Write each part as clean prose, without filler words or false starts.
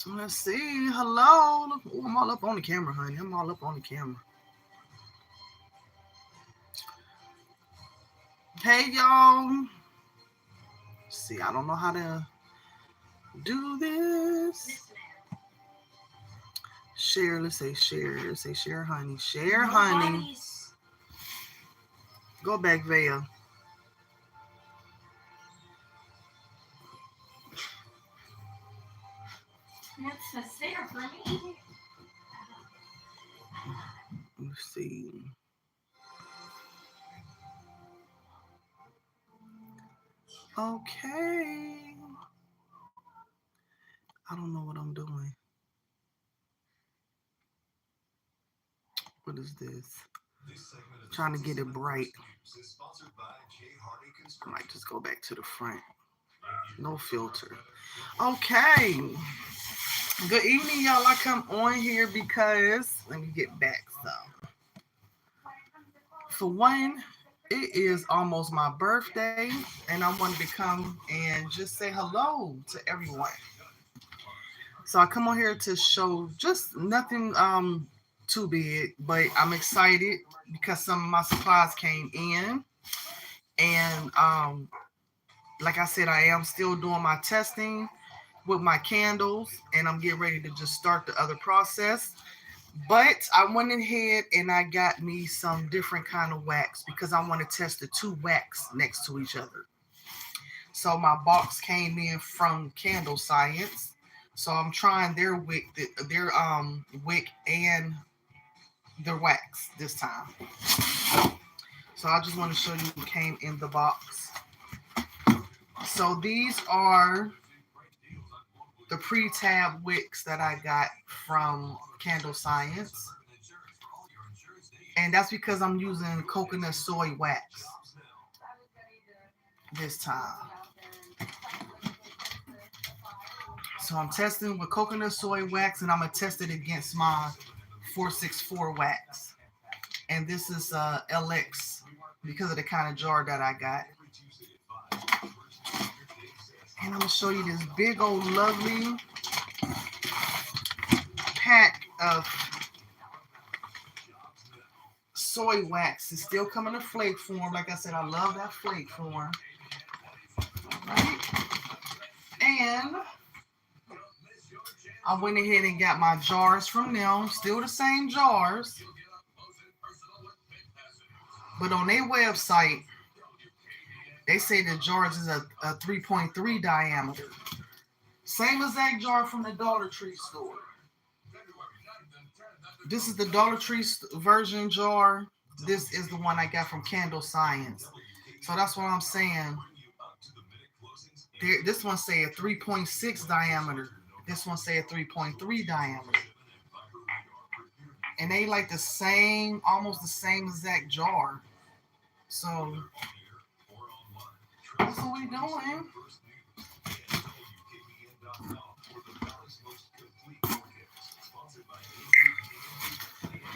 Let's see. Hello. Ooh, I'm all up on the camera, honey. I'm all up on the camera. Hey, y'all. See, I don't know how to do this. Share. Let's say share. Let's say share, honey. Share, honey. Go back, Vea. That's there for me. Let's see. Okay. I don't know what I'm doing. What is this? Trying to get it bright. I might just go back to the front. No filter. Okay. Good evening, y'all. I come on here because let me get back some. For one, it is almost my birthday, and I wanted to come and just say hello to everyone. So I come on here to show just nothing too big, but I'm excited because some of my supplies came in, and like I said, I am still doing my testing with my candles, and I'm getting ready to just start the other process. But I went ahead and I got me some different kind of wax because I want to test the two wax next to each other. So my box came in from Candle Science. So I'm trying their wick and their wax this time. So I just want to show you what came in the box. So these are the pre-tab wicks that I got from Candle Science. And that's because I'm using coconut soy wax this time. So I'm testing with coconut soy wax, and I'm going to test it against my 464 wax. And this is LX because of the kind of jar that I got. And I'm going to show you this big old lovely pack of soy wax. It's still coming in flake form. Like I said, I love that flake form. Right? And I went ahead and got my jars from them. Still the same jars. But on their website, they say the jars is a 3.3 diameter. Same exact jar from the Dollar Tree store. This is the Dollar Tree version jar. This is the one I got from Candle Science. So that's what I'm saying. This one say a 3.6 diameter. This one say a 3.3 diameter. And they like the same, almost the same exact jar. So that's what we doing.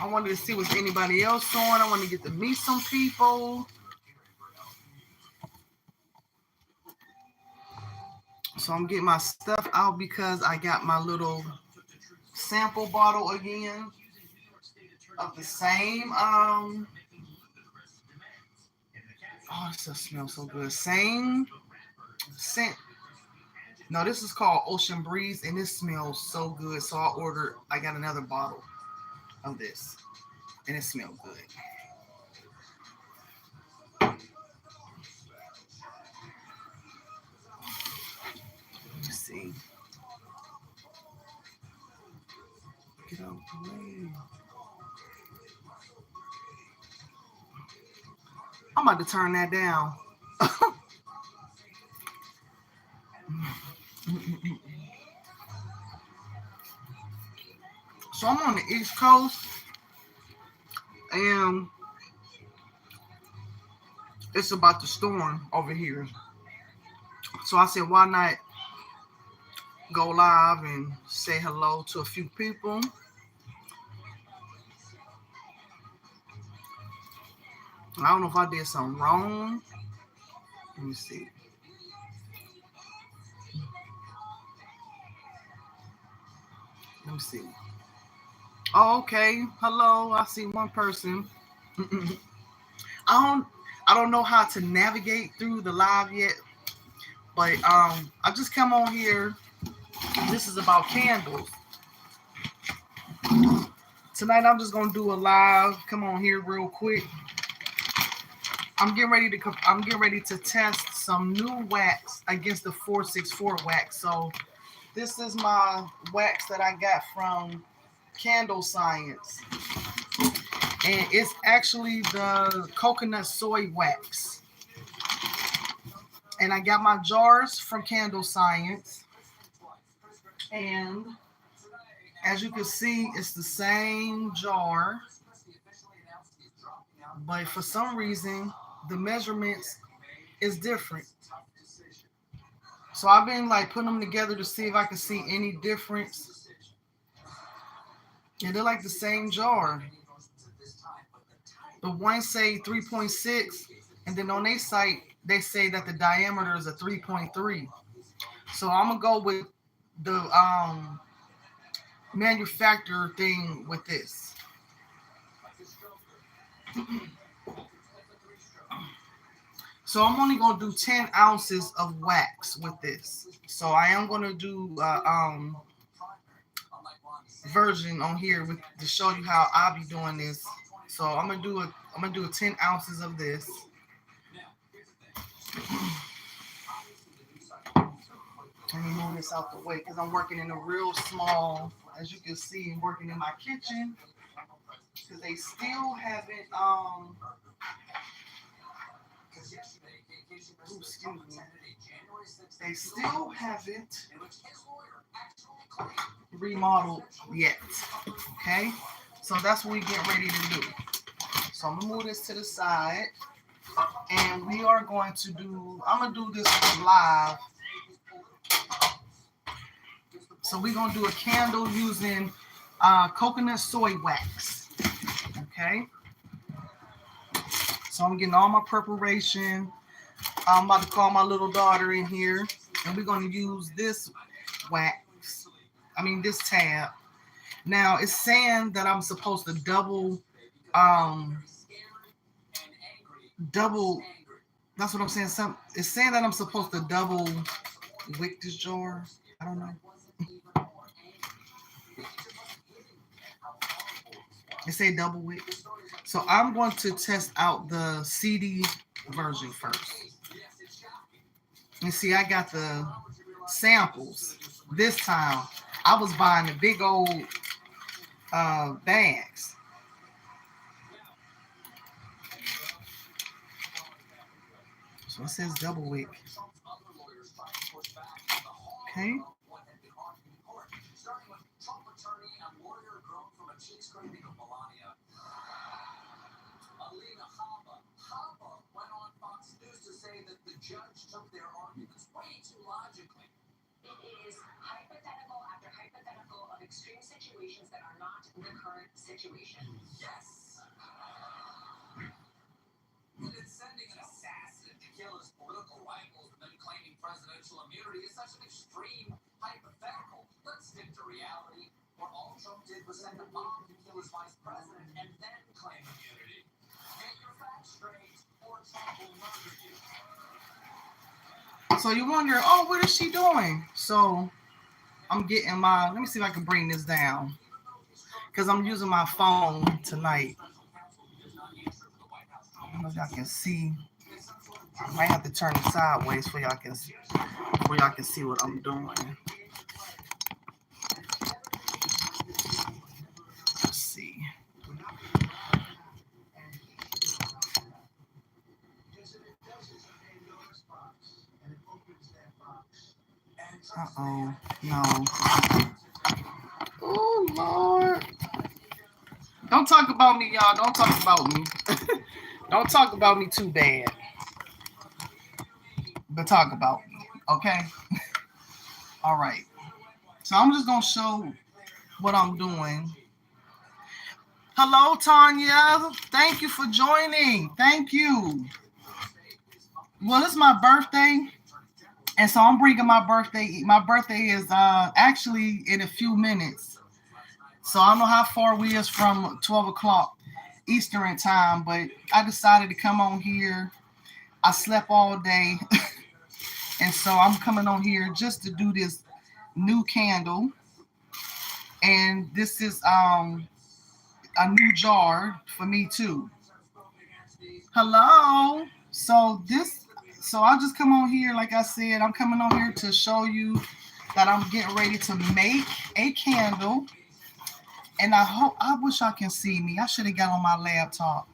I wanted to see what's anybody else doing. I want to get to meet some people. So I'm getting my stuff out because I got my little sample bottle again of the same oh, this just smells so good. Same scent. No, this is called Ocean Breeze, and it smells so good. So I got another bottle of this, and it smells good. Let's see. Get out the way. I'm about to turn that down. So I'm on the East Coast, and it's about to storm over here. So I said, why not go live and say hello to a few people? I don't know if I did something wrong. Let me see. Let me see. Oh, okay. Hello. I see one person. I don't I don't know how to navigate through the live yet, but I just come on here. This is about candles. Tonight I'm just gonna do a live. Come on here real quick. I'm getting ready to test some new wax against the 464 wax. So this is my wax that I got from Candle Science. And it's actually the coconut soy wax. And I got my jars from Candle Science. And as you can see, it's the same jar. But for some reason, the measurements is different. So I've been like putting them together to see if I can see any difference. And they're like the same jar. The one say 3.6, and then on their site they say that the diameter is a 3.3. So I'm gonna go with the manufacturer thing with this. So I'm only gonna do 10 ounces of wax with this. So I am gonna do version on here to show you how I'll be doing this. So I'm gonna do a 10 ounces of this. Let me move this out the way because I'm working in a real small, as you can see, I'm working in my kitchen because they still haven't excuse me. They still haven't remodeled yet. Okay, so that's what we get ready to do. So I'm gonna move this to the side, and we are going to do. I'm gonna do this live. So we're gonna do a candle using coconut soy wax. Okay. So I'm getting all my preparation. I'm about to call my little daughter in here, and we're gonna use this wax. This tab. Now it's saying that I'm supposed to double. That's what I'm saying. It's saying that I'm supposed to double wick this jar. I don't know. It say double wick. So I'm going to test out the CD version first. And see, I got the samples. This time, I was buying the big old bags. So it says double wick. Okay. Judge took their arguments way too logically. It is hypothetical after hypothetical of extreme situations that are not the current situation. Yes. And it's sending an assassin to kill his political rivals and then claiming presidential immunity is such an extreme hypothetical. Let's stick to reality, where all Trump did was send a bomb to kill his vice president and then claim immunity. Get your facts straight, or Trump will murder you. So you wonder, oh, what is she doing? So I'm getting let me see if I can bring this down. Because I'm using my phone tonight. I don't know if y'all can see. I might have to turn it sideways so y'all can see what I'm doing. Let's see. Uh-oh. No. Oh, Lord. Don't talk about me, y'all. Don't talk about me. Don't talk about me too bad. But talk about me. Okay? All right. So I'm just going to show what I'm doing. Hello, Tanya. Thank you for joining. Thank you. Well, it's my birthday. And so I'm bringing my birthday. My birthday is actually in a few minutes. So I don't know how far we is from 12 o'clock Eastern time, but I decided to come on here. I slept all day, and so I'm coming on here just to do this new candle. And this is a new jar for me too. Hello. So I'll just come on here, like I said, I'm coming on here to show you that I'm getting ready to make a candle. And I wish I can see me. I should have got on my laptop.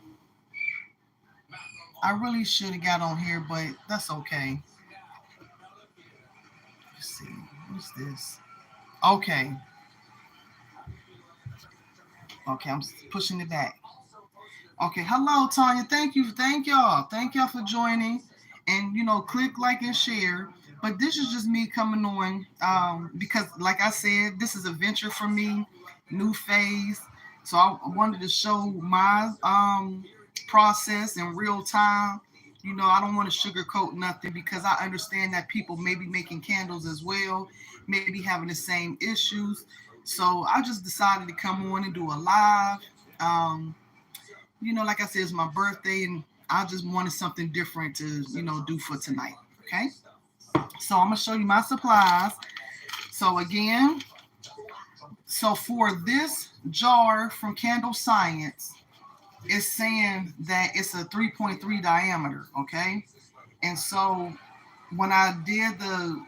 I really should have got on here, but that's okay. Let's see. What's this? Okay. Okay, I'm pushing it back. Okay, hello Tanya. Thank you. Thank y'all. Thank y'all for joining. And click like and share. But this is just me coming on because like I said, this is a venture for me, new phase. So I wanted to show my process in real time. I don't want to sugarcoat nothing because I understand that people may be making candles as well, maybe having the same issues. So I just decided to come on and do a live. Like I said, it's my birthday and I just wanted something different to, do for tonight. Okay. So I'm going to show you my supplies. So again, for this jar from Candle Science, it's saying that it's a 3.3 diameter. Okay. And so when I did the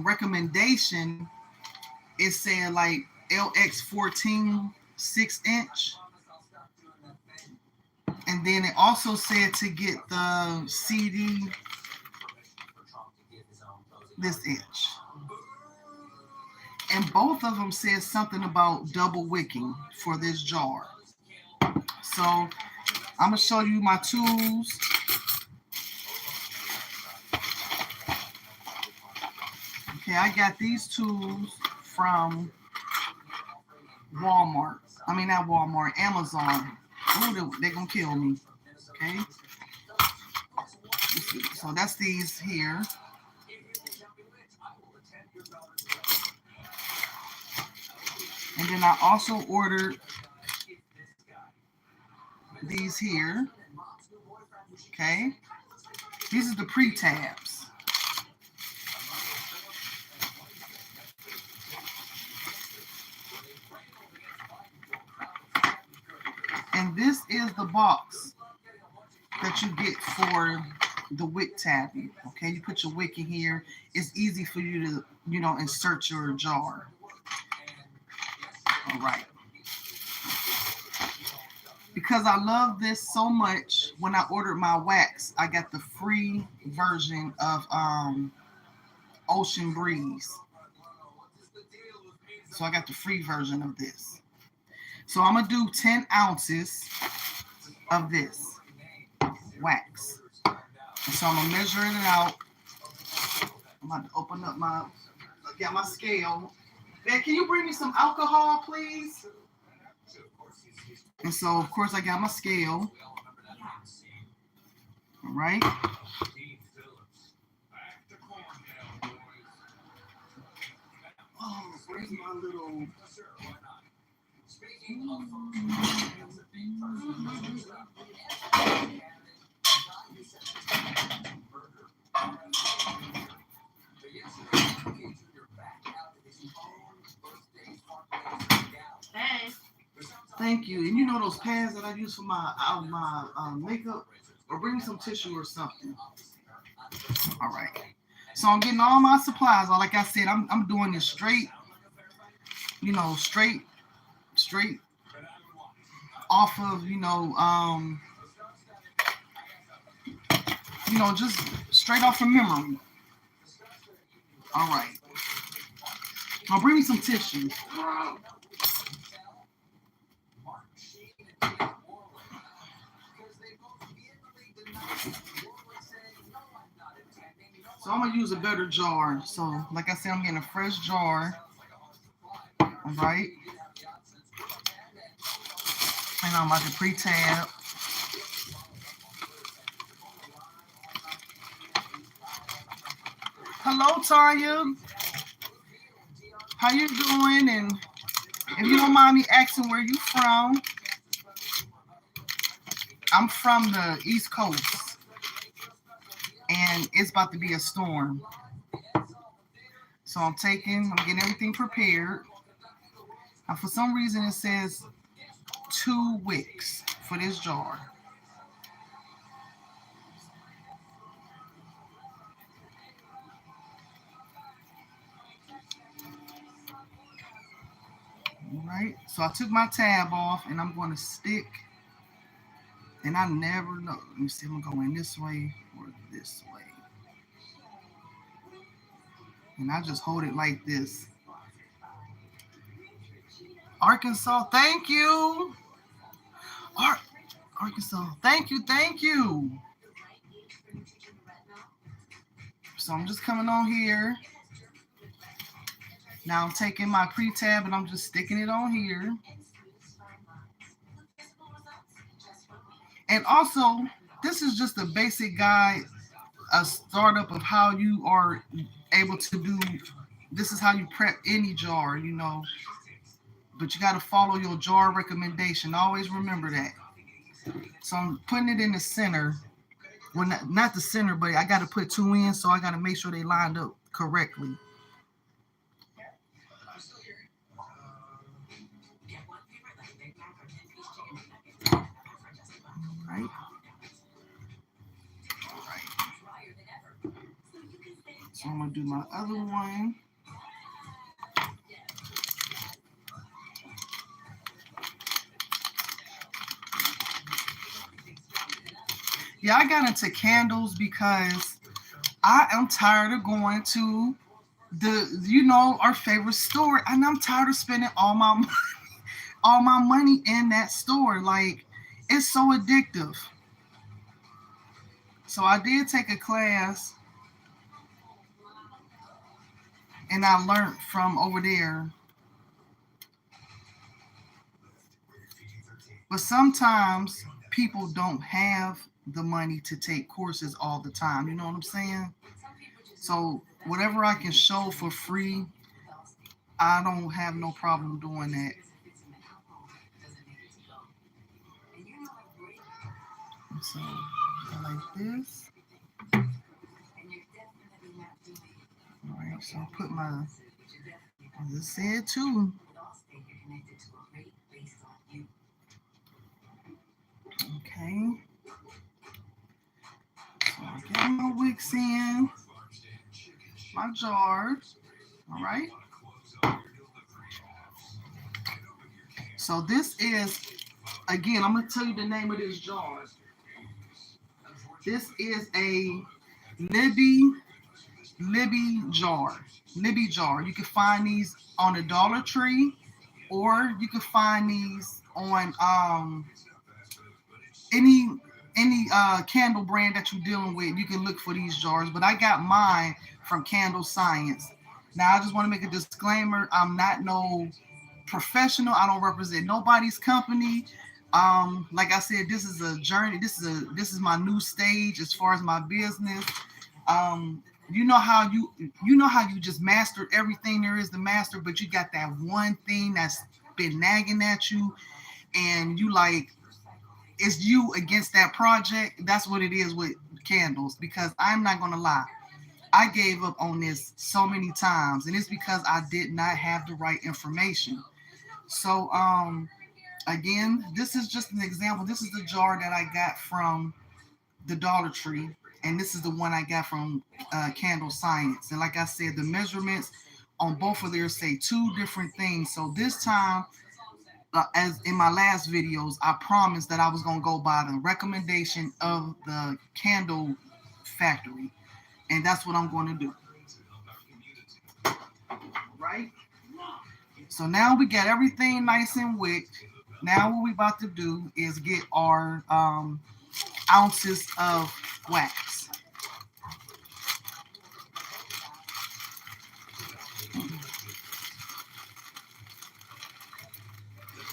recommendation, it said like LX14 6-inch. And then it also said to get the CD this inch. And both of them said something about double wicking for this jar. So I'm going to show you my tools. Okay, I got these tools from Walmart. I mean, not Walmart, Amazon. Oh, they're going to kill me. Okay. So that's these here. And then I also ordered these here. Okay. These are the pre-tabs. And this is the box that you get for the wick tapping. Okay, you put your wick in here. It's easy for you to, insert your jar. All right. Because I love this so much, when I ordered my wax, I got the free version of Ocean Breeze. So I got the free version of this. So I'm going to do 10 ounces of this wax. And so I'm going to measure it out. I'm about to open up got my scale. Man, can you bring me some alcohol, please? And so, of course, I got my scale. All right. Oh, where's my little... Hey. Thank you. And those pads that I use for my makeup? Or bring me some tissue or something. All right. So I'm getting all my supplies. Like I said, I'm doing this straight, straight off of, just straight off of memory. All right. Now bring me some tissue. So I'm going to use a better jar. So, like I said, I'm getting a fresh jar. All right. And I'm about to pre-tab. Hello, Tanya. How you doing? And if you you don't mind me asking where you from, I'm from the East Coast, and it's about to be a storm. So I'm getting everything prepared. And for some reason, it says 2 wicks for this jar. All right. So I took my tab off, and I'm going to stick. And I never know. Let me see if I'm going this way or this way. And I just hold it like this. Arkansas, thank you. Arkansas, thank you. So I'm just coming on here. Now I'm taking my pre-tab and I'm just sticking it on here. And also, this is just a basic guide, a startup of how you are able to do. This is how you prep any jar, but you got to follow your jar recommendation. Always remember that. So I'm putting it in the center. Well, not the center, but I got to put 2 in, so I got to make sure they lined up correctly. All right. So I'm going to do my other one. Yeah, I got into candles because I am tired of going to our favorite store, and I'm tired of spending all my money in that store. Like, it's so addictive. So I did take a class, and I learned from over there. But sometimes people don't have the money to take courses all the time. You know what I'm saying? So whatever I can show for free, I don't have no problem doing that. So like this. All right, so I put my, as I said too. Okay. So I get my wicks in my jar. All right. So this is, again, I'm going to tell you the name of this jar. This is a Libby jar. Libby jar. You can find these on the Dollar Tree, or you can find these on any candle brand that you're dealing with. You can look for these jars, but I got mine from Candle Science. Now I just want to make a disclaimer. I'm not no professional. I don't represent nobody's company. Like I said, this is a journey. This is my new stage as far as my business. You know how you just mastered everything there is to master, but you got that one thing that's been nagging at you, and you like, it's you against that project. That's what it is with candles, because I'm not gonna lie, I gave up on this so many times, and it's because I did not have the right information. So again, this is just an example. This is the jar that I got from the Dollar Tree, and this is the one I got from Candle Science. And like I said, the measurements on both of theirs say 2 different things. So this time, as in my last videos, I promised that I was going to go by the recommendation of the candle factory, and that's what I'm going to do. Right? So now we got everything nice and wicked. Now what we about to do is get our ounces of wax.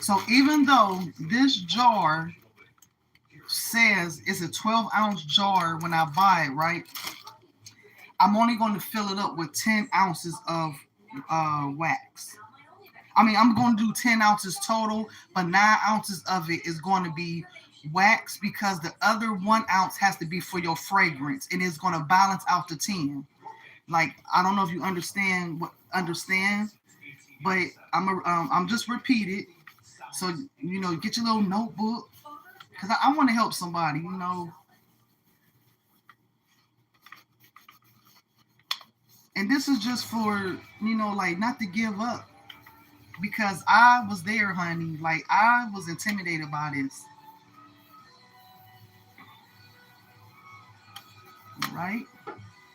So even though this jar says it's a 12-ounce jar when I buy it, right, I'm only going to fill it up with 10 ounces of wax. I mean, I'm going to do 10 ounces total, but 9 ounces of it is going to be wax because the other 1 ounce has to be for your fragrance, and it's going to balance out the 10. Like, I don't know if you understand, but I'm just repeat it. So, get your little notebook because I want to help somebody. And this is just for, like, not to give up because I was there, honey. Like, I was intimidated by this. All right.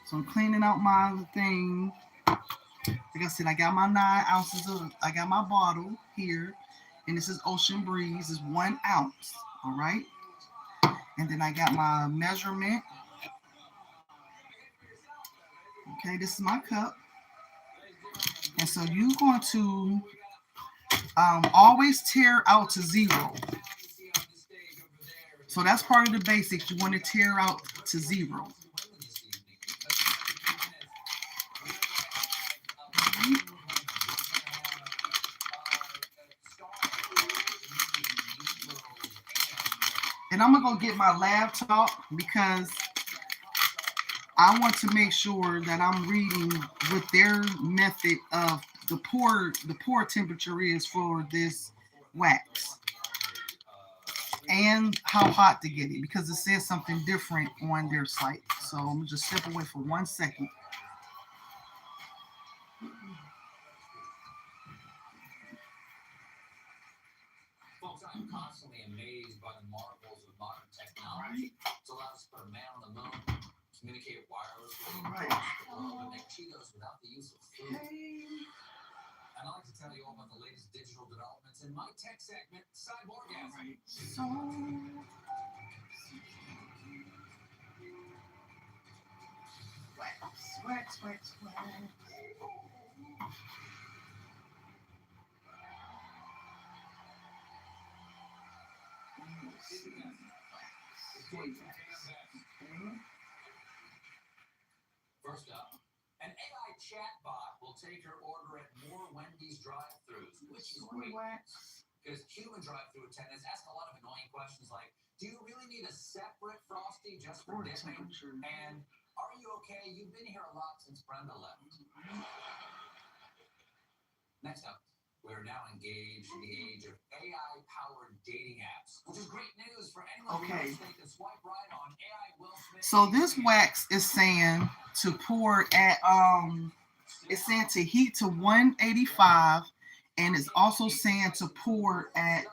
So I'm cleaning out my thing. Like I said, I got my 9 ounces I got my bottle here. And this is Ocean Breeze. It's 1 ounce. All right. And then I got my measurement. Okay, this is my cup. And so you're going to always tear out to 0. So that's part of the basics. You want to tear out to 0. And I'm going to go get my laptop because I want to make sure that I'm reading what their method of the pour temperature is for this wax and how hot to get it because it says something different on their site. So I'm going to just step away for 1 second. Folks, I'm constantly amazed by the marvels of modern technology. It's allowed us to put a man on the moon, communicate wirelessly across the world, and make Cheetos without the use of food. And I'd like to tell you all about the latest digital developments in my tech segment, Cyborgasm. So wax. First up, an AI chatbot will take your order at more Wendy's drive-thrus, which is great because human drive-thru attendants ask a lot of annoying questions like, do you really need a separate Frosty just for dipping? And are you okay? You've been here a lot since Brenda left. Next up, we're now engaged in the age of AI-powered dating apps, which is great news for anyone who wants to take a swipe right on AI Will Smith. So this wax is saying to pour at it's saying to heat to 185, and it's also saying to pour at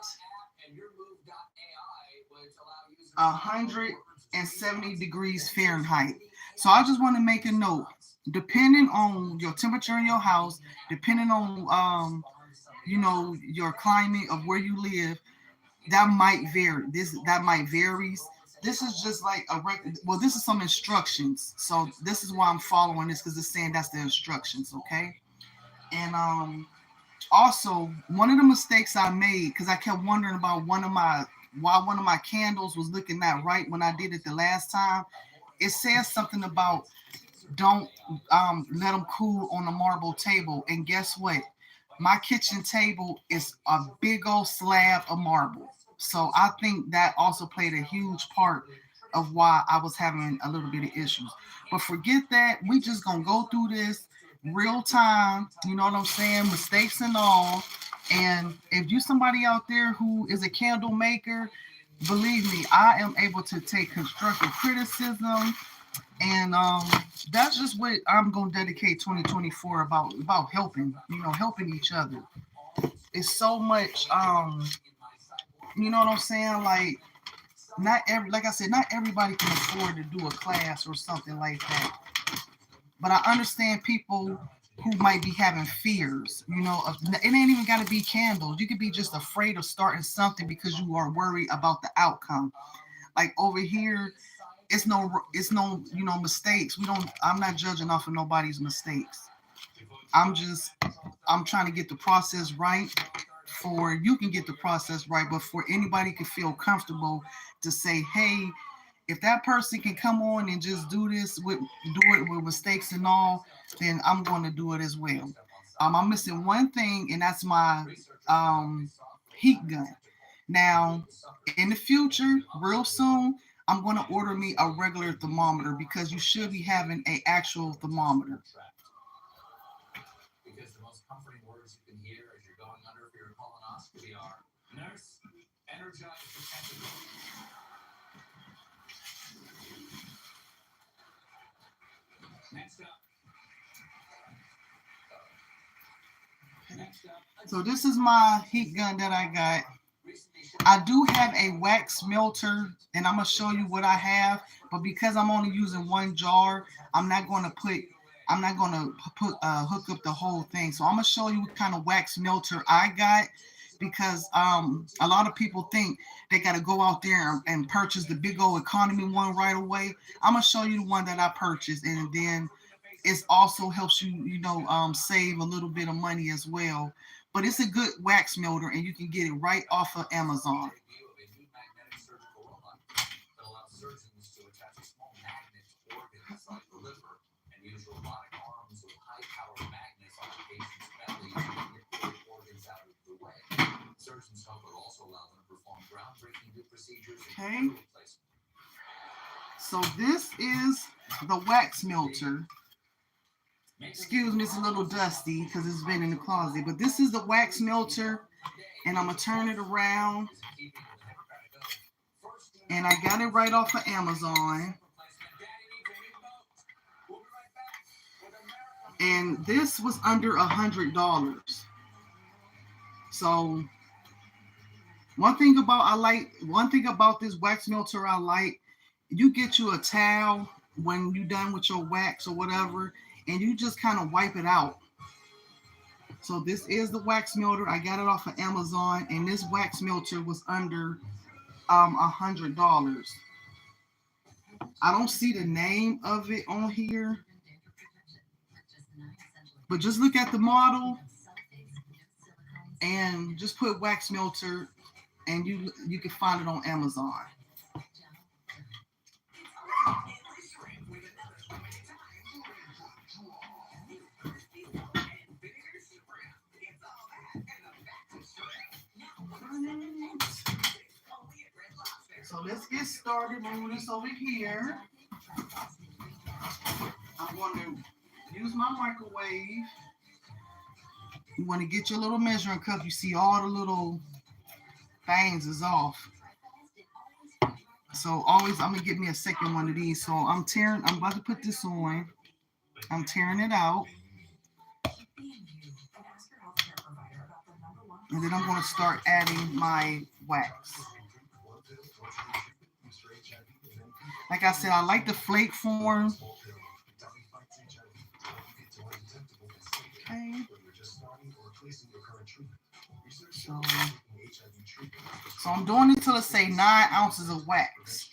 170 degrees Fahrenheit. So I just want to make a note. Depending on your temperature in your house, depending on your climate of where you live, that might vary. That might vary. This is just like this is some instructions. So this is why I'm following this because it's saying that's the instructions, okay? And also one of the mistakes I made because I kept wondering about why one of my candles was looking that right when I did it the last time. It says something about don't let them cool on a marble table. And guess what? My kitchen table is a big old slab of marble. So I think that also played a huge part of why I was having a little bit of issues. But forget that. We just going to go through this real time. You know what I'm saying? Mistakes and all. And if you somebody out there who is a candle maker, believe me, I am able to take constructive criticism. And that's just what I'm going to dedicate 2024 about helping, helping each other. It's so much, you know what I'm saying? Like I said, not everybody can afford to do a class or something like that. But I understand people who might be having fears, it ain't even got to be candles. You could be just afraid of starting something because you are worried about the outcome. Like over here, it's no mistakes. I'm not judging off of nobody's mistakes. I'm trying to get the process right for you can get the process right, but for anybody can feel comfortable to say, hey, if that person can come on and just do it with mistakes and all, then I'm going to do it as well. I'm missing one thing, and that's my heat gun. Now, in the future, real soon, I'm going to order me a regular thermometer because you should be having an actual thermometer. Because the most comforting words you can hear as you're going under for your colonoscopy are, nurse, energize the tentacle. Next up. So this is my heat gun that I got. I do have a wax melter, and I'm going to show you what I have. But because I'm only using one jar, I'm not going to hook up the whole thing. So I'm going to show you what kind of wax melter I got, because a lot of people think they got to go out there and purchase the big old economy one right away. I'm going to show you the one that I purchased, and then it also helps you, save a little bit of money as well. But it's a good wax melter, and you can get it right off of Amazon. Okay. So this is the wax melter. Excuse me, it's a little dusty because it's been in the closet. But this is the wax melter, and I'm going to turn it around. And I got it right off of Amazon. And this was under $100. So one thing about this wax melter I like, you get you a towel when you're done with your wax or whatever, and you just kind of wipe it out. So this is the wax melter. I got it off of Amazon, and this wax melter was under $100. I don't see the name of it on here, but just look at the model and just put wax melter, and you can find it on Amazon. So let's get started on this over here. I'm going to use my microwave. You want to get your little measuring cup. You see all the little things is off. So always, I'm going to get me a second one of these. So I'm about to put this on. I'm tearing it out. And then I'm going to start adding my wax. Like I said, I like the flake form. Okay. So I'm doing it till it say 9 ounces of wax.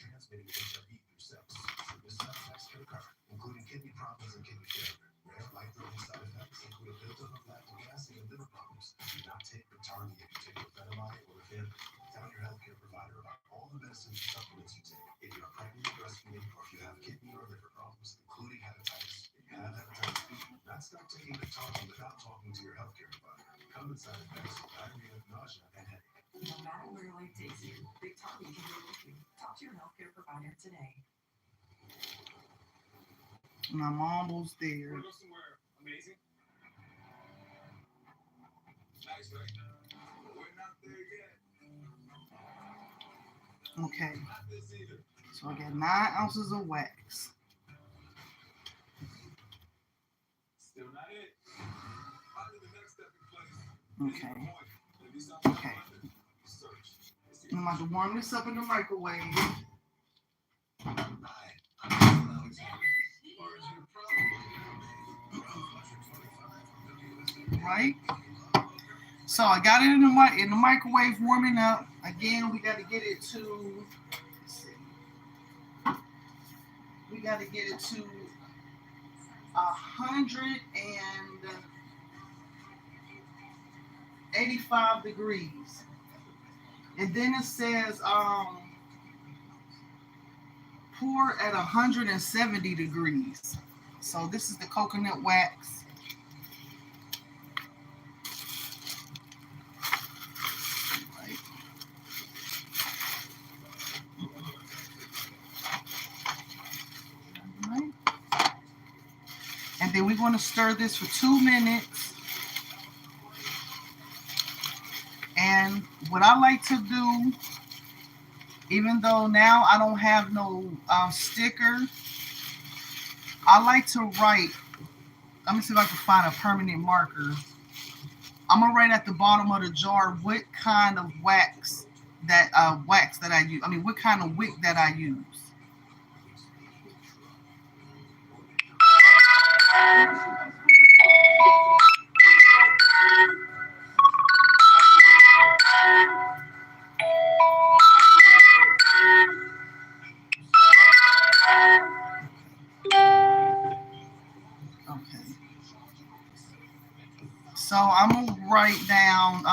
Stop taking the talking without talking to your healthcare provider. Common side effects, diarrhea, nausea, and headache. No matter where life takes you, Big Talking can be with you. Talk to your healthcare provider today. And I'm almost there. Amazing. Nice, right? We're not there yet. Okay. So I got 9 ounces of wax. Still not it. Okay. Okay. I'm about to warm this up in the microwave. Right? So I got it in the microwave warming up. Again, we got to get it to. We got to get it to 185 degrees. And then it says pour at 170 degrees. So this is the coconut wax. then we're going to stir this for 2 minutes. And what I like to do, even though now I don't have no sticker, I like to write. Let me see if I can find a permanent marker. I'm gonna write at the bottom of the jar what kind of wax that I use. I mean, what kind of wick that I use. Okay. So I'm gonna write down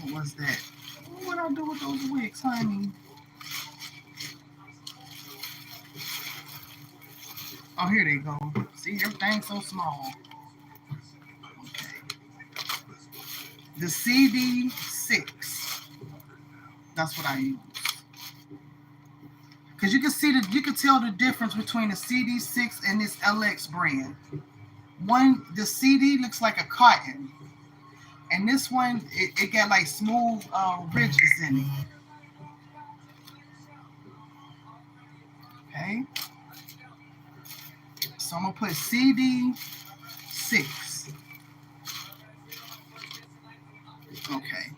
what was that? What I do with those wicks, honey? Oh, here they go. See, everything's so small. Okay. The CD6. That's what I use. Cause you can tell the difference between the CD6 and this LX brand. The CD looks like a cotton, and this one it got like smooth ridges in it. Okay, so I'm gonna put CD6. Okay.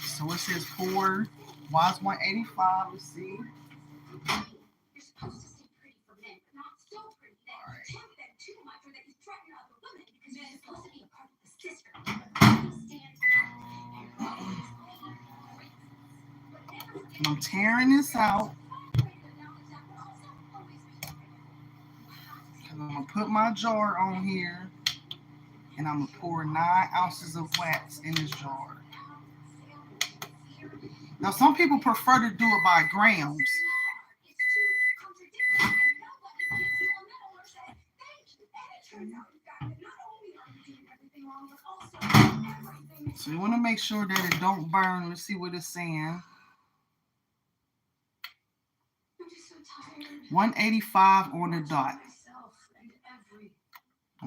So it says pour. Why is 185? Let's see. You're supposed to stay pretty for men, but not so pretty that you tempt them too much or that you threaten other women because you're supposed to be a part of the system. And I'm tearing this out. And I'm gonna put my jar on here, and I'm gonna pour 9 ounces of wax in this jar. Now, some people prefer to do it by grams. So you want to make sure that it don't burn. Let's see what it's saying. 185 on the dot.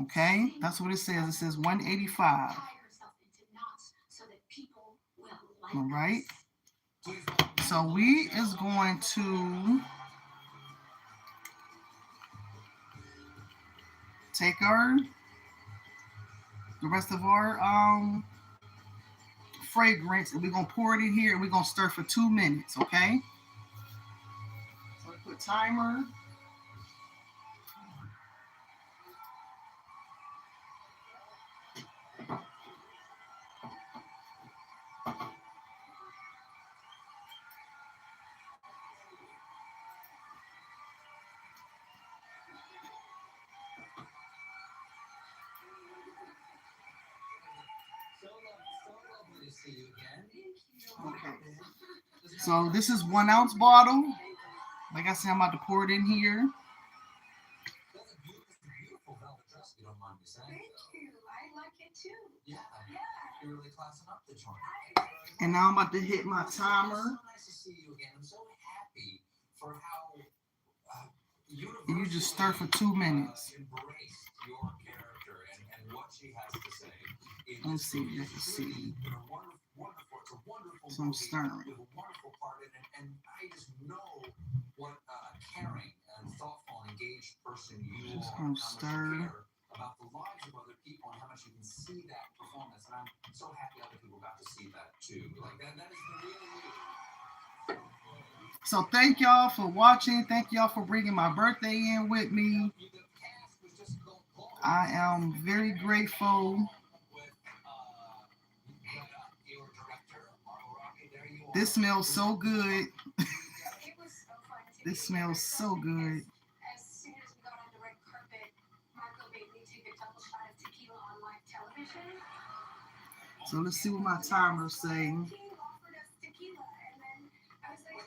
Okay, that's what it says. It says 185. All right. So we is going to take the rest of our fragrance, and we're gonna pour it in here, and we're gonna stir for 2 minutes. Okay. So I put timer. Okay. So this is 1 ounce bottle. Like I said, I'm about to pour it in here. That's a beautiful velvet dress, if you don't mind me saying. Thank you. I like it too. Yeah. You're really classing up the joint. And now I'm about to hit my timer. It's so nice to see you again. I'm so happy for how you just stir for 2 minutes. Embraced your character and what she has to say. Let's see, you can see. It's a wonderful So I'm stirring. with a wonderful part in it, and I just know what a caring and thoughtful and engaged person you Just are. gonna How much stir. you care about the lives of other people and how much you can see that performance. And I'm so happy other people got to see that too. Like that is the real you. So thank y'all for watching. Thank y'all for bringing my birthday in with me. I am very grateful. This smells so good. This smells so good. As soon as we got on the red carpet, Marco made me take a double shot of tequila on live television. So let's see what my timer's saying. He offered us tequila, and then I was like,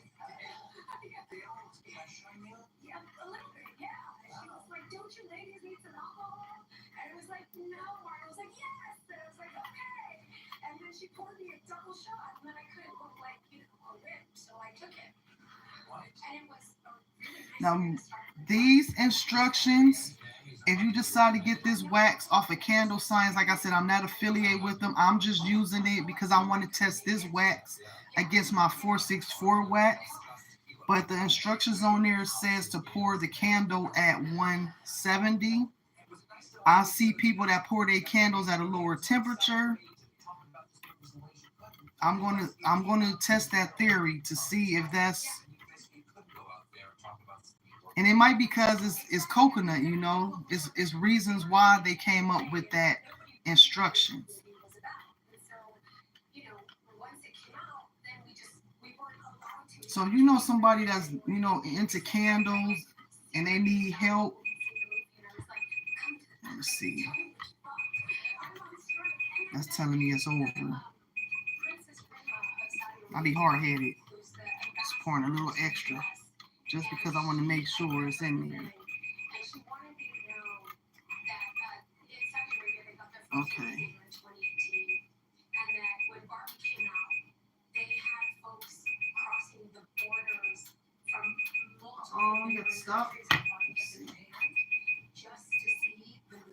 yeah, a little bit, yeah. And she was like, don't you ladies need some alcohol? And she poured me a double shot, and then I couldn't look like, a whip, so I took it. And it was a really nice Now, way to start. these instructions, if you decide to get this wax off of Candle Science, like I said, I'm not affiliated with them. I'm just using it because I want to test this wax against my 464 wax. But the instructions on there says to pour the candle at 170. I see people that pour their candles at a lower temperature. I'm gonna test that theory to see if that's, and it might be because it's coconut, it's reasons why they came up with that instructions. So if you know somebody that's into candles and they need help, let me see. That's telling me it's over. I'll be hard-headed. Just pouring a little extra just because I want to make sure it's in there. Okay. Oh, you got to stop.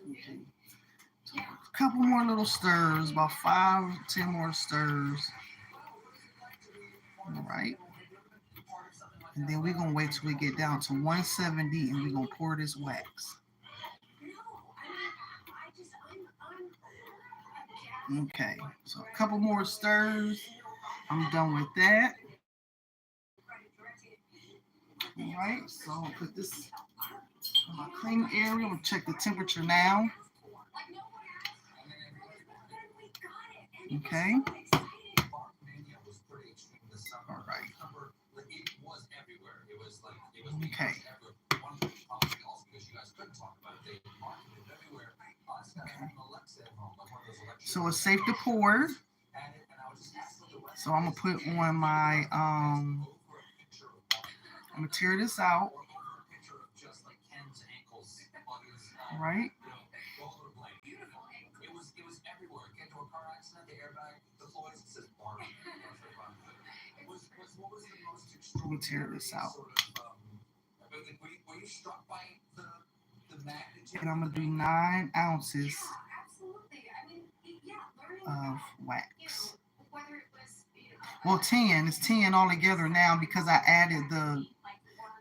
Okay. A couple more little stirs, about 5-10 more stirs. All right. And then we're going to wait till we get down to 170 and we're going to pour this wax. Okay. So a couple more stirs. I'm done with that. All right. So I'll put this in my clean area. I'm going to check the temperature now. Okay. All right. Okay. So it's safe to pour. So I'm gonna put on my I'm gonna tear this out. All right. Let me tear this out. And I'm gonna do 9 ounces of wax. Well, 10. It's 10 altogether now because I added the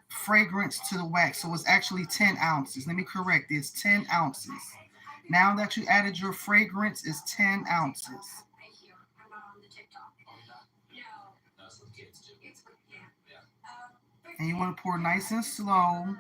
fragrance to the wax. So it's actually 10 ounces. Let me correct this. 10 ounces. Now that you added your fragrance, it's 10 ounces. And you want to pour nice and slow.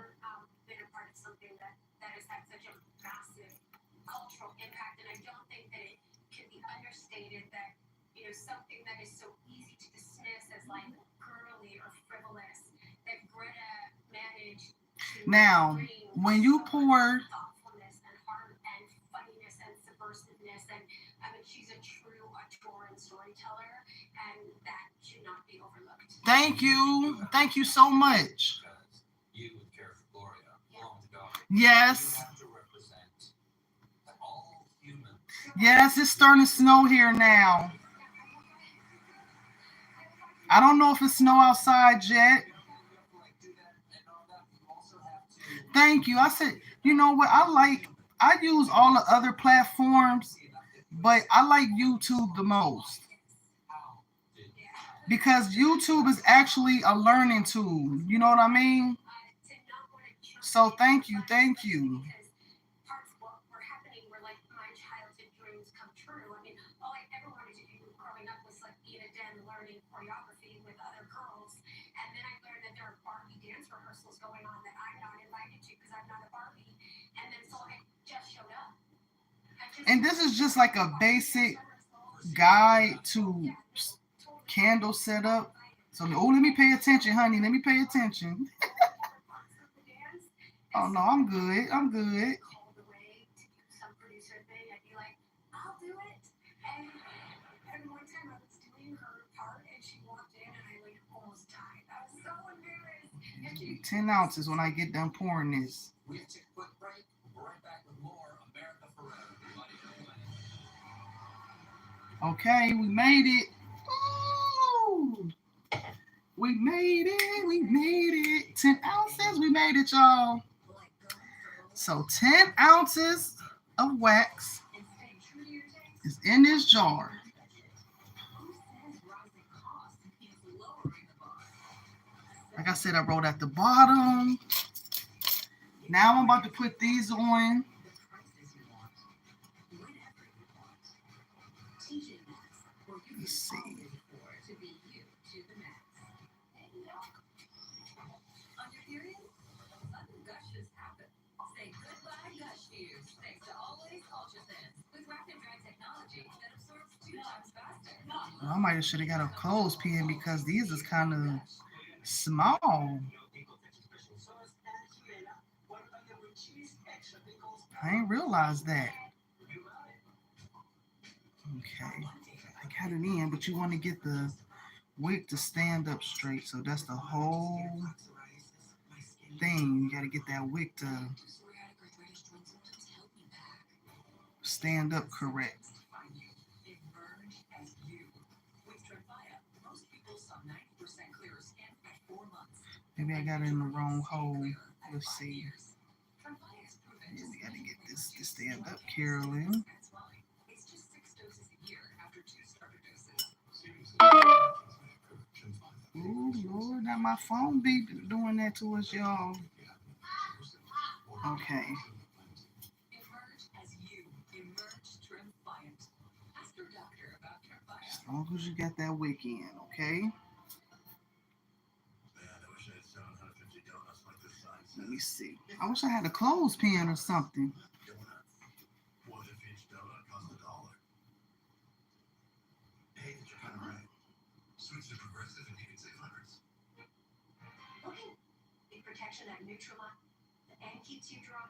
Something that is so easy to dismiss as like girly or frivolous that Greta managed to now when you pour thoughtfulness and heart and funniness and subversiveness, and I mean she's a true auteur and storyteller, and that should not be overlooked. Thank you so much. Yes. Yes, it's starting to snow here now. I don't know if it's snow outside yet. Thank you. I said, you know what? I use all the other platforms, but I like YouTube the most. Because YouTube is actually a learning tool. You know what I mean? So thank you. Going on that I'm not invited to because I'm not a Barbie, and then so I just showed up. And this is just like a basic guide to candle setup. So, let me pay attention, honey. Let me pay attention. Oh no, I'm good. And one time I was doing her part and she walked in and I like almost died. I was so embarrassed. 10 ounces when I get done pouring this. We have to take a quick break. We'll be right back with more America Forever. Okay, we made it. Ooh, we made it. We made it. 10 ounces. We made it, y'all. So 10 ounces of wax is in this jar. Like I said, I wrote at the bottom. Now I'm about to put these on. Let's see. Well, I might have should have got a clothespin because these is kind of small. I ain't realized that. Okay, I got it in, but you want to get the wick to stand up straight. So that's the whole thing. You got to get that wick to stand up correct. Maybe I got it in the wrong hole. Let's see. Yeah, we got to get this to stand up, Carolyn. Oh Lord, not my phone be doing that to us, y'all. Okay. As long as you got that wick in, okay? Let me see. I wish I had a clothespin or something. Protection that neutralizes and keeps you dry.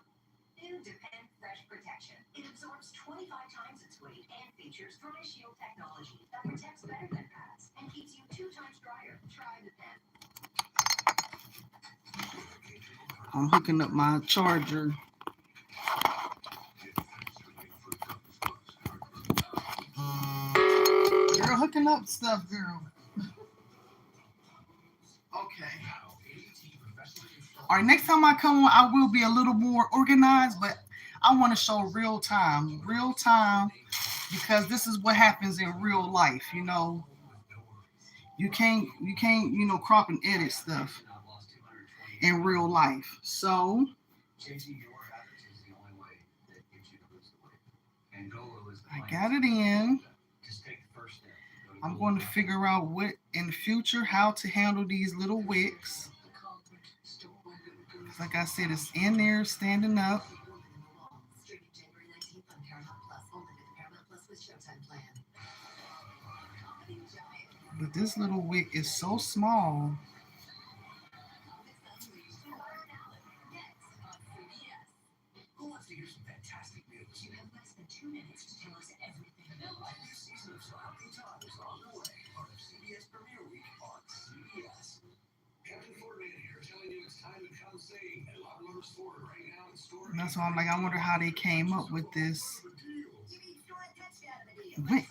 New Depend Fresh Protection. It absorbs 25 times its weight and features dry shield technology that protects better than pads and keeps you 2 times drier. Try Depend. I'm hooking up my charger. Girl, hooking up stuff, girl. Okay. All right, next time I come on, I will be a little more organized, but I want to show real time, because this is what happens in real life. You can't crop and edit stuff in real life. So I got it in. I'm going to figure out what in the future how to handle these little wicks. Like I said, it's in there standing up. But this little wick is so small. Who wants to hear some fantastic news? You have less than 2 minutes to tell us everything. A new season of Surrounding Time is on the way. Part of CBS Premiere Week on CBS. Captain Fordman here telling you it's time to come sing at Loud Motors Ford right now in store. And that's why I'm like, I wonder how they came up with this wick.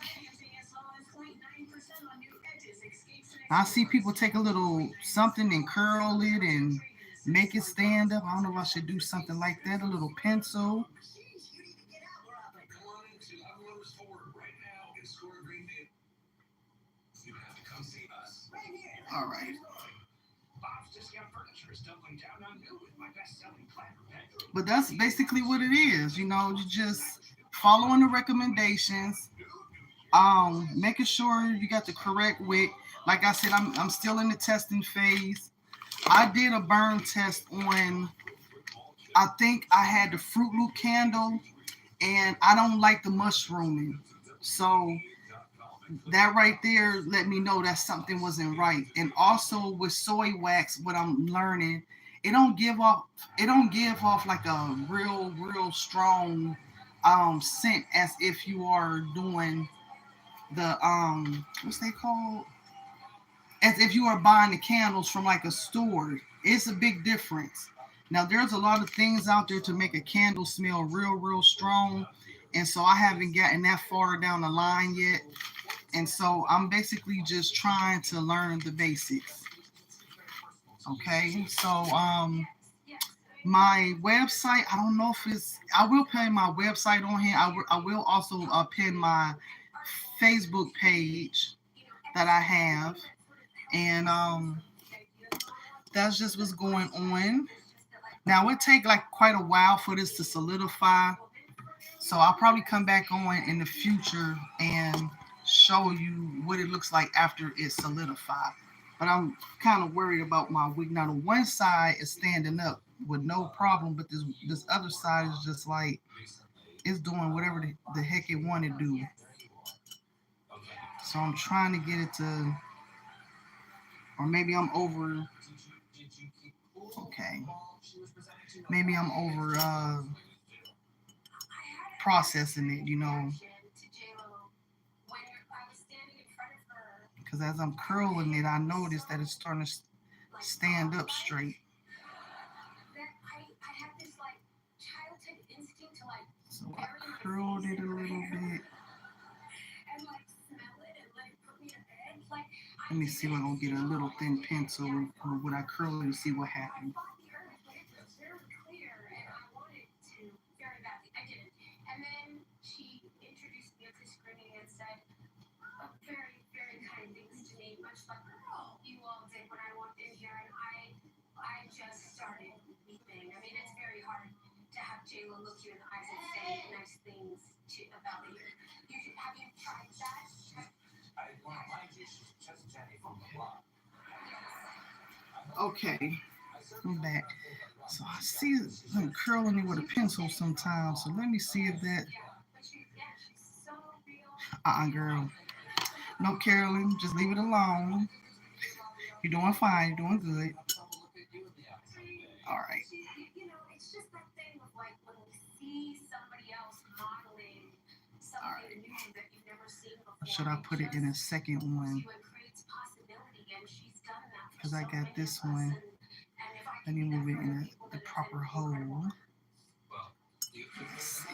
I see people take a little something and curl it and make it stand up. I don't know if I should do something like that. A little pencil. All right. But that's basically what it is. You just following the recommendations. Making sure you got the correct wick. Like I said, I'm still in the testing phase. I did a burn test on, I think I had the Fruit Loop candle, and I don't like the mushrooming. So that right there let me know that something wasn't right. And also with soy wax, what I'm learning, it don't give off like a real strong scent as if you are doing the what's they called? As if you are buying the candles from like a store. It's a big difference. Now there's a lot of things out there to make a candle smell real strong. And so I haven't gotten that far down the line yet. And so I'm basically just trying to learn the basics. Okay, so my website, I don't know if it's, I will pin my website on here. I will also pin my Facebook page that I have. And that's just what's going on. Now it take like quite a while for this to solidify. So I'll probably come back on in the future and show you what it looks like after it's solidified. But I'm kind of worried about my wig. Now the one side is standing up with no problem, but this other side is just like it's doing whatever the heck it want to do. So I'm trying to get it to, or maybe I'm over. Okay, maybe I'm over processing it, because as I'm curling it, I noticed that it's starting to stand up straight. So I curled it a little bit. Let me see if I'm gonna get a little thin pencil when I curl it and see what happens. Okay, I'm back. So I see them curling it with a pencil sometimes. So let me see if that. Girl. No, Carolyn, just leave it alone. You're doing fine. You're doing good. All right. All right. Should I put it in a second one? Because I got this one. Let me move it in the proper hole. Let's see.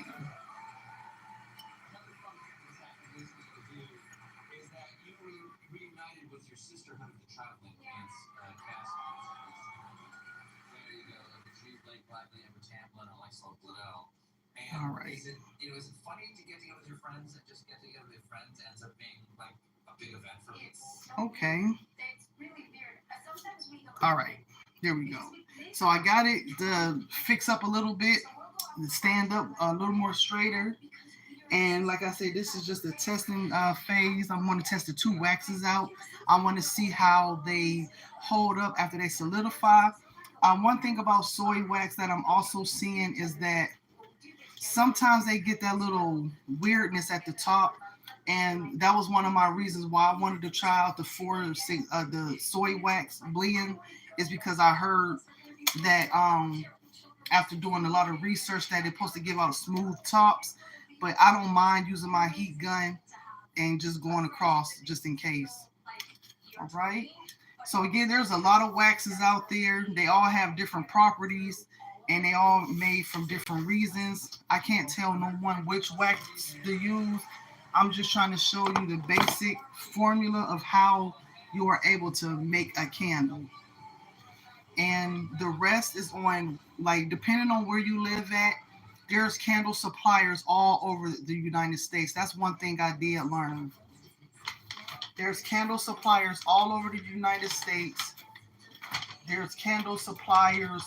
All right. Is it funny to get together with your friends and just get together with your friends ends up being like a big event for people? Okay. All right. There we go. So I got it to fix up a little bit, to stand up a little more straighter. And like I said, this is just a testing phase. I want to test the two waxes out. I want to see how they hold up after they solidify. One thing about soy wax that I'm also seeing is that sometimes they get that little weirdness at the top. And that was one of my reasons why I wanted to try out the soy wax blend, is because I heard that after doing a lot of research that it's supposed to give out smooth tops, but I don't mind using my heat gun and just going across just in case. All right. So again, there's a lot of waxes out there. They all have different properties and they all made from different reasons. I can't tell no one which wax to use. I'm just trying to show you the basic formula of how you are able to make a candle. And the rest is on, like, depending on where you live at, there's candle suppliers all over the United States. That's one thing I did learn. There's candle suppliers all over the United States. There's candle suppliers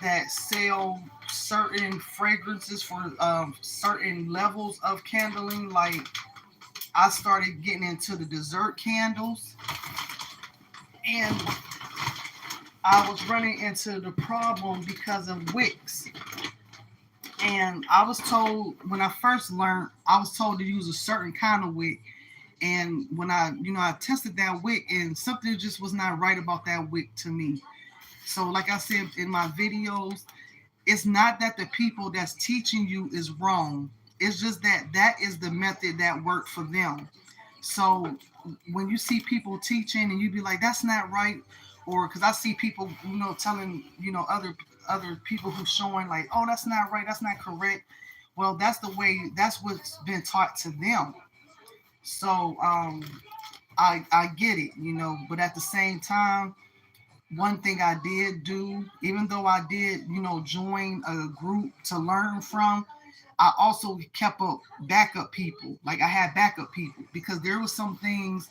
that sell certain fragrances for certain levels of candling. Like, I started getting into the dessert candles, and I was running into the problem because of wicks. And I was told, when I first learned, I was told to use a certain kind of wick. And when I tested that wick, and something just was not right about that wick to me. So like I said in my videos, it's not that the people that's teaching you is wrong. It's just that is the method that worked for them. So when you see people teaching and you be like, that's not right, or because I see people, telling, other other people who showing like, oh, that's not right, that's not correct. Well, that's the way, that's what's been taught to them. So I get it, you know, but at the same time, one thing I did do, even though I did, you know, join a group to learn from, I also kept up backup people. Like I had backup people because there was some things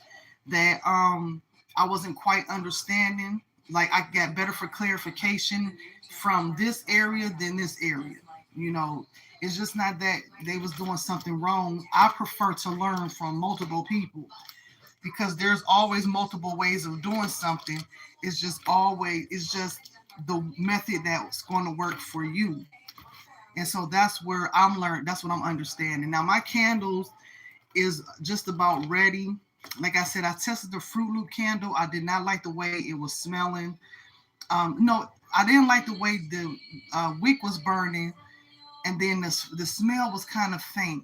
that I wasn't quite understanding. Like I got better for clarification from this area than this area. You know, it's just not that they was doing something wrong. I prefer to learn from multiple people because there's always multiple ways of doing something. It's just the method that's going to work for you. And so that's where I'm learning. That's what I'm understanding. Now my candles is just about ready. Like I said, I tested the Fruit Loop candle. I did not like the way it was smelling. No, I didn't like the way the wick was burning, and then the smell was kind of faint.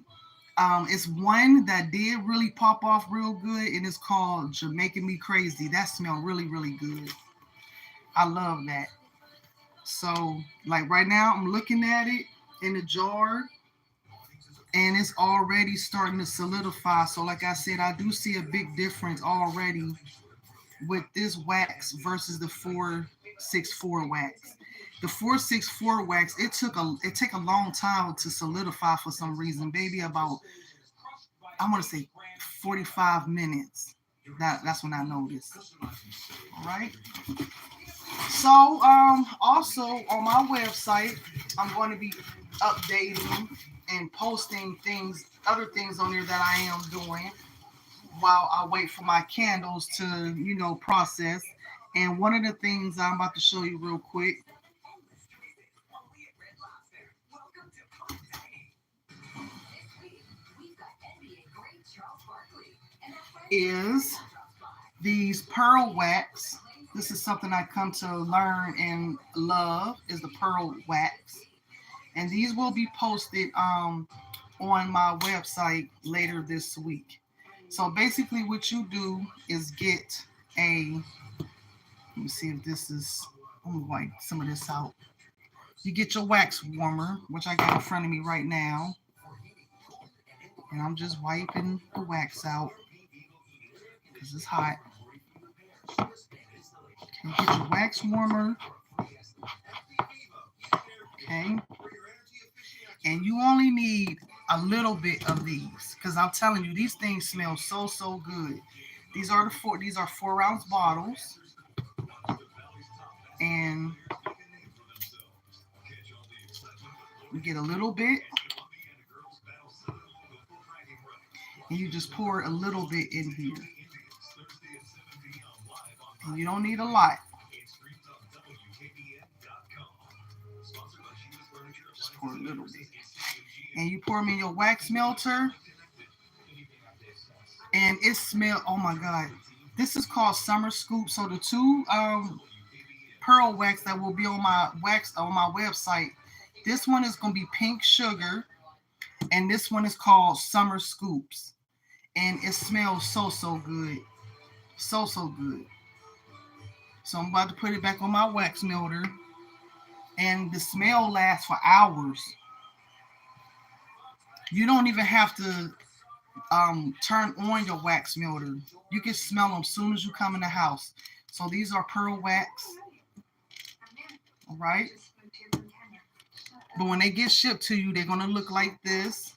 It's one that did really pop off real good, and it's called Jamaican Me Crazy. That smelled really, really good. I love that. So, like right now, I'm looking at it in the jar, and it's already starting to solidify. So, like I said, I do see a big difference already with this wax versus the 464 wax. The 464 wax, it took a long time to solidify for some reason, maybe about, I want to say 45 minutes. That's when I noticed. All right. So also on my website, I'm going to be updating and posting things, other things on there that I am doing while I wait for my candles to, you know, process. And one of the things I'm about to show you real quick is these pearl wax. This is something I come to learn and love is the pearl wax. And these will be posted on my website later this week. So basically what you do is get let me see if this is, I'm gonna wipe some of this out. You get your wax warmer, which I got in front of me right now. And I'm just wiping the wax out because it's hot. Okay, get your wax warmer. Okay. And you only need a little bit of these because I'm telling you, these things smell so, so good. These are 4-ounce bottles. And you get a little bit. And you just pour a little bit in here. And you don't need a lot. Just pour a little bit. And you pour them in your wax melter. And it smells, oh my God. This is called Summer Scoop. So the two pearl wax that will be on my website, this one is going to be pink sugar. And this one is called Summer Scoops. And it smells so, so good. So, so good. So I'm about to put it back on my wax melter. And the smell lasts for hours. You don't even have to turn on your wax melter. You can smell them as soon as you come in the house. So these are pearl wax. All right. But when they get shipped to you, they're going to look like this.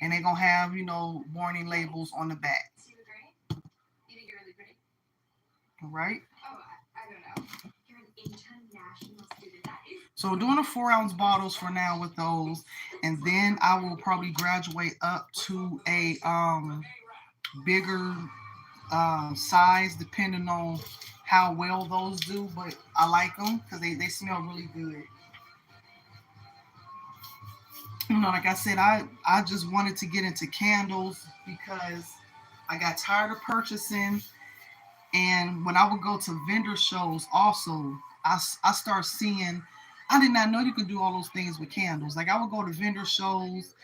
And they're going to have, you know, warning labels on the back. All right. So doing the 4-ounce bottles for now with those, and then I will probably graduate up to a bigger size depending on how well those do. But I like them because they smell really good. You know, like I said, I just wanted to get into candles because I got tired of purchasing. And when I would go to vendor shows also, I start seeing, I did not know you could do all those things with candles. Like I would go to vendor shows.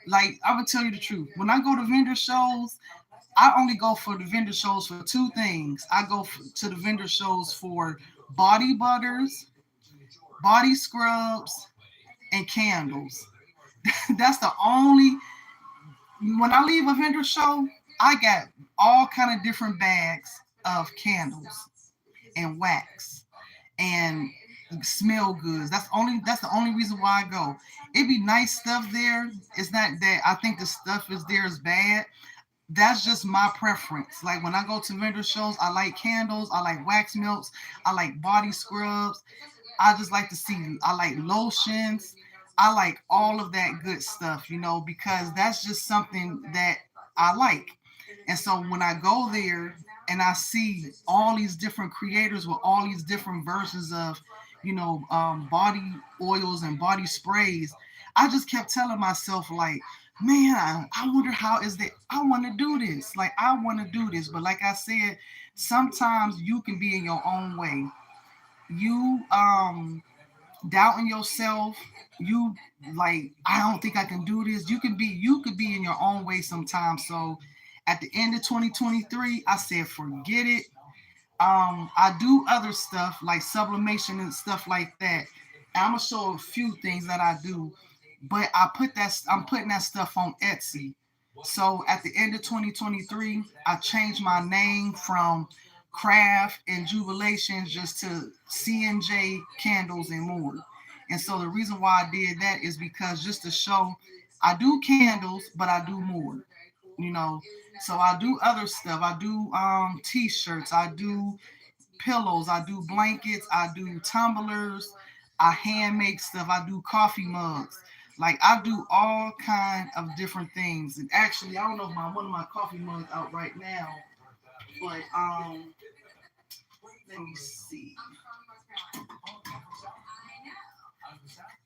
Like I would tell you the truth. When I go to vendor shows, I only go for the vendor shows for two things. I go to the vendor shows for body butters, body scrubs, and candles. That's the only, when I leave a vendor show, I got all kind of different bags of candles and wax and smell goods. That's the only reason why I go. It be nice stuff there. It's not that I think the stuff is there is bad. That's just my preference. Like when I go to vendor shows, I like candles, I like wax melts, I like body scrubs. I just like to see, I like lotions. I like all of that good stuff, because that's just something that I like. And so when I go there and I see all these different creators with all these different versions of, body oils and body sprays, I just kept telling myself, like, man, I wonder how is that I want to do this. Like, I want to do this. But like I said, sometimes you can be in your own way. You doubting yourself, you like, I don't think I can do this. You could be in your own way sometimes. So at the end of 2023, I said forget it. I do other stuff like sublimation and stuff like that. And I'm gonna show a few things that I do, but I'm putting that stuff on Etsy. So at the end of 2023, I changed my name from Craft and Jubilations just to C&J Candles and More. And so the reason why I did that is because just to show I do candles, but I do more, you know. So I do other stuff. I do t-shirts, I do pillows, I do blankets, I do tumblers, I hand make stuff, I do coffee mugs. Like I do all kind of different things. And actually, I don't know if one of my coffee mugs out right now, but let me see.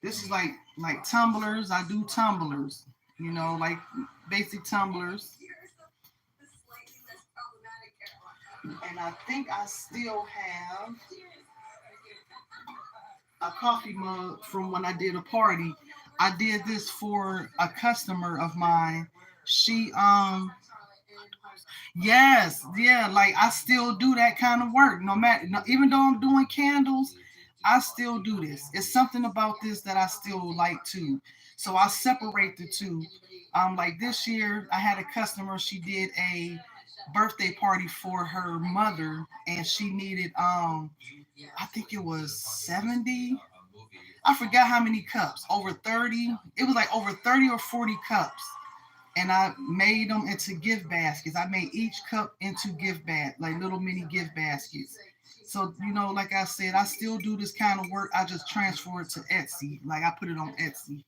This is like tumblers. I do tumblers, like basic tumblers. And I think I still have a coffee mug from when I did a party. I did this for a customer of mine. She yes, yeah, like I still do that kind of work. No matter, no, even though I'm doing candles, I still do this. It's something about this that I still like too. So I separate the two. Like this year, I had a customer. She did a birthday party for her mother, and she needed I think it was 70. I forgot how many cups. Over 30. It was like over 30 or 40 cups, and I made them into gift baskets. I made each cup into like little mini gift baskets. So, like I said, I still do this kind of work. I just transfer it to Etsy. Like I put it on Etsy.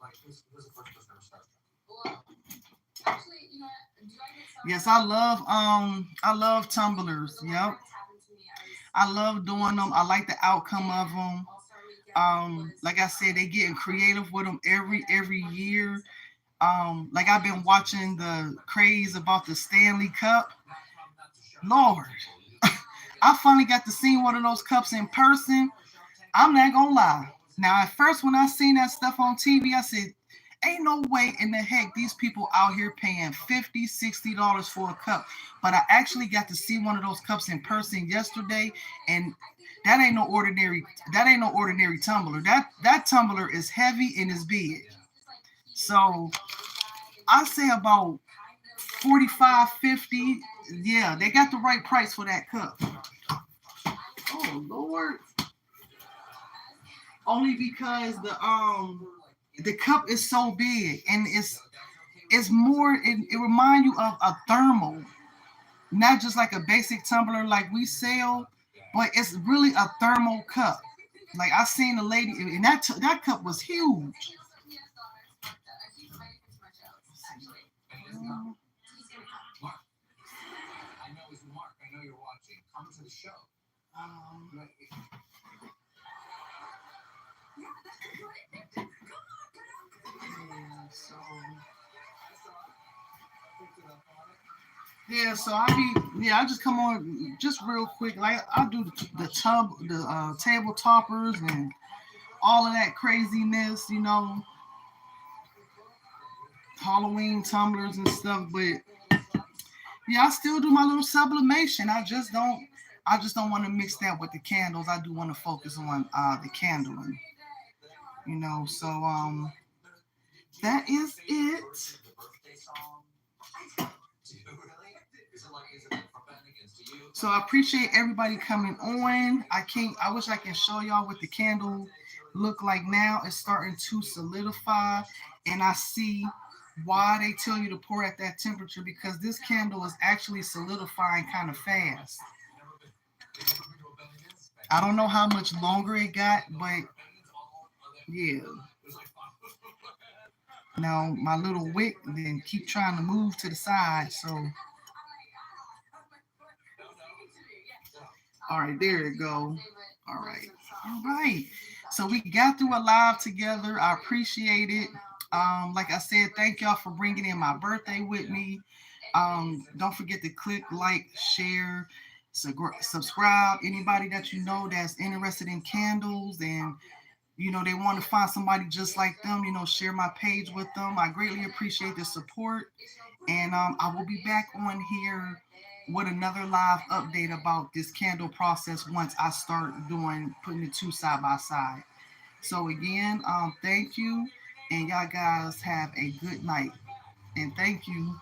Yes, I love tumblers. Yep. I love doing them. I like the outcome of them. Like I said, they getting creative with them every year. Like I've been watching the craze about the Stanley Cup. Lord, I finally got to see one of those cups in person. I'm not gonna lie. Now, at first, when I seen that stuff on TV, I said, ain't no way in the heck these people out here paying $50, $60 for a cup. But I actually got to see one of those cups in person yesterday, and that ain't no ordinary tumbler. That tumbler is heavy and is big. So I say about 45, 50. Yeah, they got the right price for that cup. Oh Lord. Only because the cup is so big, and it's more it reminds you of a thermal, not just like a basic tumbler like we sell, but it's really a thermal cup. Like I seen a lady, and that cup was huge. Um, yeah, so I just come on just real quick. Like I do the table toppers and all of that craziness, Halloween tumblers and stuff. But yeah, I still do my little sublimation. I just don't want to mix that with the candles. I do want to focus on the candling, you know. So that is it. So I appreciate everybody coming on. I wish I can show y'all what the candle look like now. It's starting to solidify, and I see why they tell you to pour at that temperature, because this candle is actually solidifying kind of fast. I don't know how much longer it got, but yeah. Now my little wick then keep trying to move to the side, so all right, there it go. All right. All right. So we got through a live together. I appreciate it. Like I said, thank y'all for bringing in my birthday with me. Don't forget to click like, share, subscribe. Anybody that you know that's interested in candles and you know they want to find somebody just like them, you know, share my page with them. I greatly appreciate the support. And I will be back on here with another live update about this candle process once I start putting the two side by side. So again, thank you, and y'all guys have a good night. And thank you.